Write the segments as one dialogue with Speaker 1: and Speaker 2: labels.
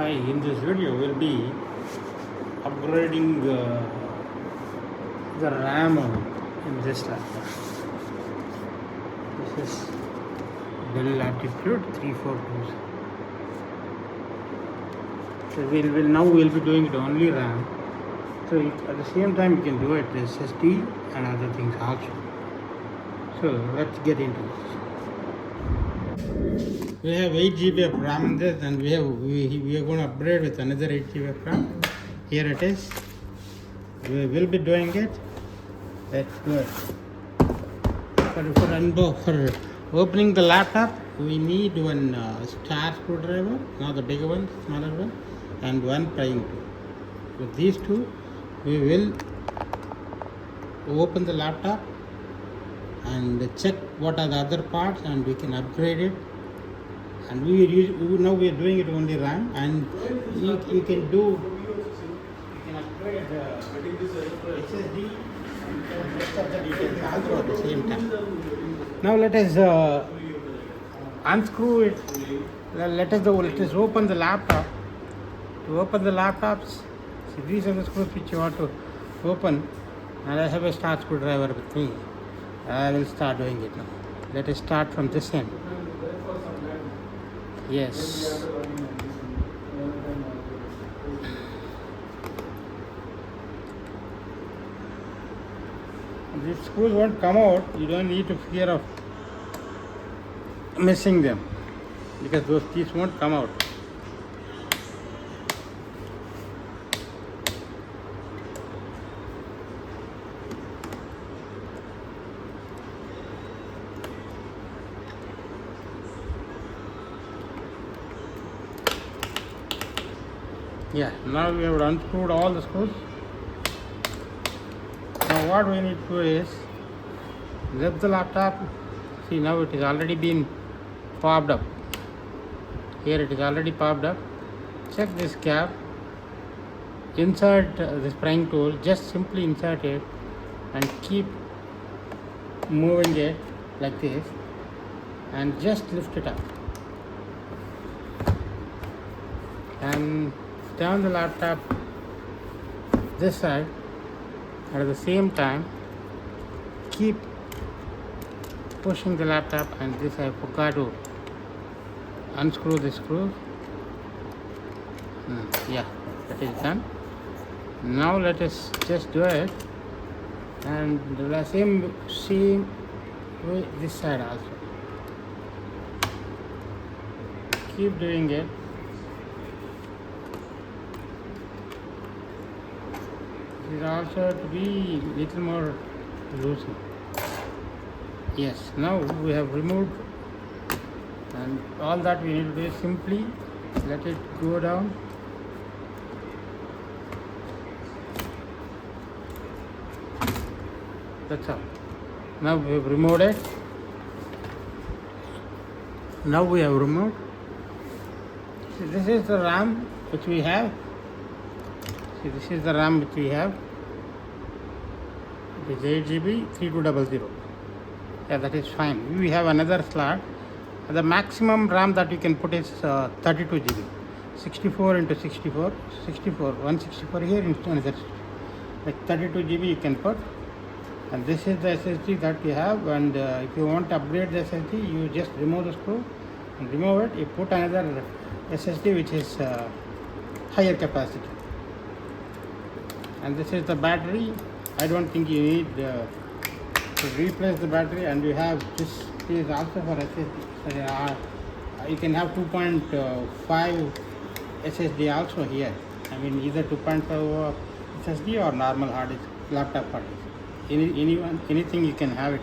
Speaker 1: Hi, in this video we'll be upgrading the RAM in this laptop. This is Dell Latitude 342. So we'll be doing it only RAM. So at the same time you can do it SSD and other things also. So let's get into this. We have 8 GB of RAM in this, and we are going to upgrade with another 8 GB of RAM. Here it is. We will be doing it. Let's do it. For opening the laptop, we need one star screwdriver, not the bigger one, smaller one, and one prying tool. With these two, we will open the laptop and check what are the other parts, and we can upgrade it. And now we are doing it only RAM, and you can upgrade SSD and rest of the details also at the same time. Now let us unscrew it. Let us open the laptop. To open the laptops, see, these are the screws which you want to open, and I have a star screwdriver with me. I will start doing it now. Let us start from this end. Yes. These screws won't come out. You don't need to fear of missing them, because these won't come out. Yeah, now we have unscrewed all the screws. Now what we need to do is lift the laptop. See, now it is already been popped up. Here it is already popped up. Check this cap. Insert this prying tool. Just simply insert it and keep moving it like this, and just lift it up. And down the laptop this side, and at the same time keep pushing the laptop, and this I forgot to unscrew the screw. Yeah, that is done. Now let us just do it, and the same way this side also. Keep doing it. It also to be little more loosened. Yes, now we have removed, and all that we need to do is simply let it go down. That's all. Now we have removed it. Now we have removed. See, this is the RAM which we have. See, this is the RAM which we have. It is 8 GB 3200. Yeah, that is fine. We have another slot. The maximum RAM that you can put is 32 GB. 64 into 64, 164 here into another. Like 32 GB you can put. And this is the SSD that we have. And if you want to upgrade the SSD, you just remove the screw and remove it. You put another SSD which is higher capacity. And this is the battery. I don't think you need to replace the battery, and you have this is also for SSD. You can have 2.5 SSD also here. I mean, either 2.5 SSD or normal hard disk, laptop hard disk. Anything you can have it.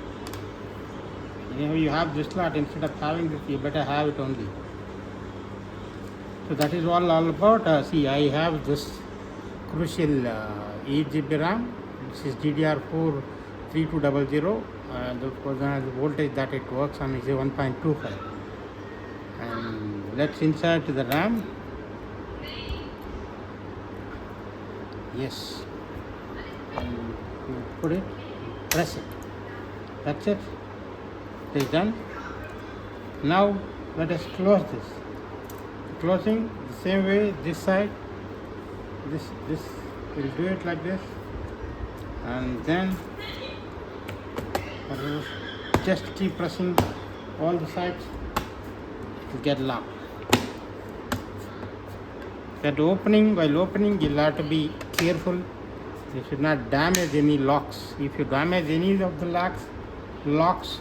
Speaker 1: You have this slot. Instead of having this, you better have it only. So that is all about. See, I have this crucial 8 GB RAM. This is DDR4 3200. The voltage that it works on is 1.25. And let's insert the RAM. Yes. And put it, press it. That's it. It is done. Now let us close this. closing the same way. This side, this will do it like this, and then just keep pressing all the sides to get locked. That opening, while opening, you'll have to be careful. You should not damage any locks. If you damage any of the locks,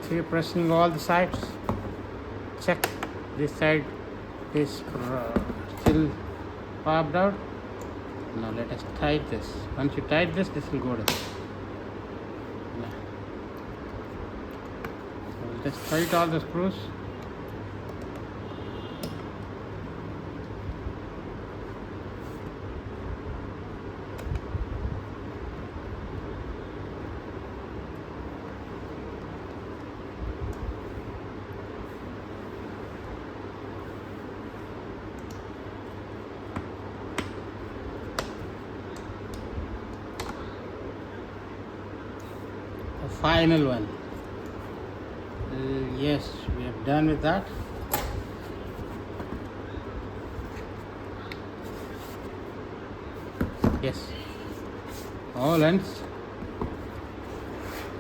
Speaker 1: keep pressing all the sides. Check this side is still popped out. Now let us tighten this. Once you tighten this, this will go down. So just tighten all the screws. The final one. Yes, we have done with that. Yes, all ends.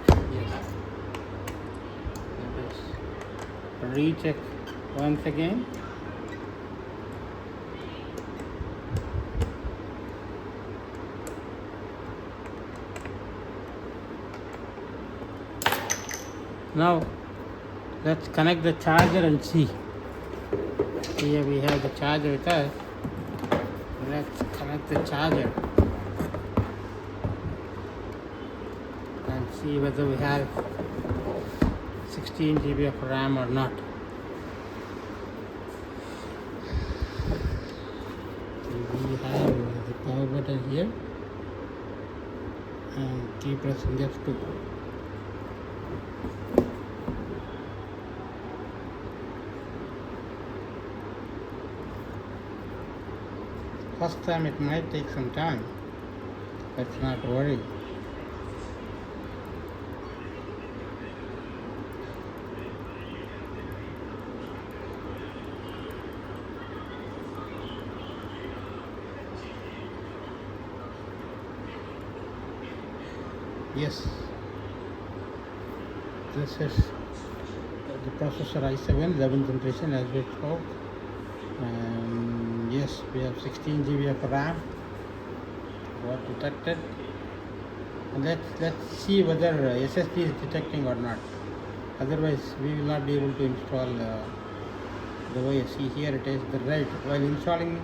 Speaker 1: Yes, let us recheck once again. Now let's connect the charger and see. Here we have the charger with us. Let's connect the charger and see whether we have 16 GB of RAM or not. We have the power button here and keep pressing F2. First time it might take some time. Let's not worry. Yes, this is the processor i7 11th generation as we spoke. Yes, we have 16 GB of RAM. Got detected. And let's see whether SSD is detecting or not. Otherwise, we will not be able to install the way. See, here it is the red. While installing,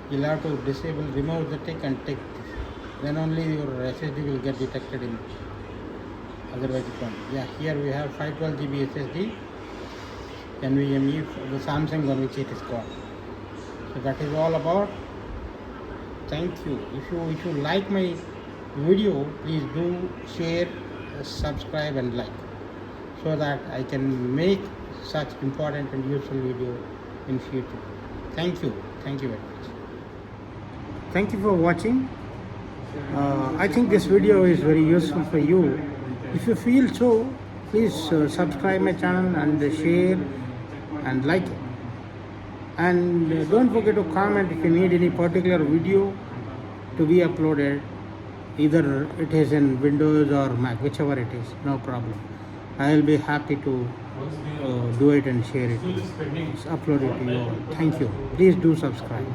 Speaker 1: you'll have to disable, remove the tick and tick this. Then only your SSD will get detected in. Otherwise, it won't. Yeah, here we have 512 GB SSD. NVMe for the Samsung on which it is called. So that is all about. Thank you. If you like my video, please do share, subscribe and like, so that I can make such important and useful video in future. Thank you very much. Thank you for watching. I think this video is very useful for you. If you feel so, please subscribe my channel and share and like it. And don't forget to comment if you need any particular video to be uploaded. Either it is in Windows or Mac, whichever it is, no problem. I will be happy to do it and share it. Upload it to you all. Thank you. Please do subscribe.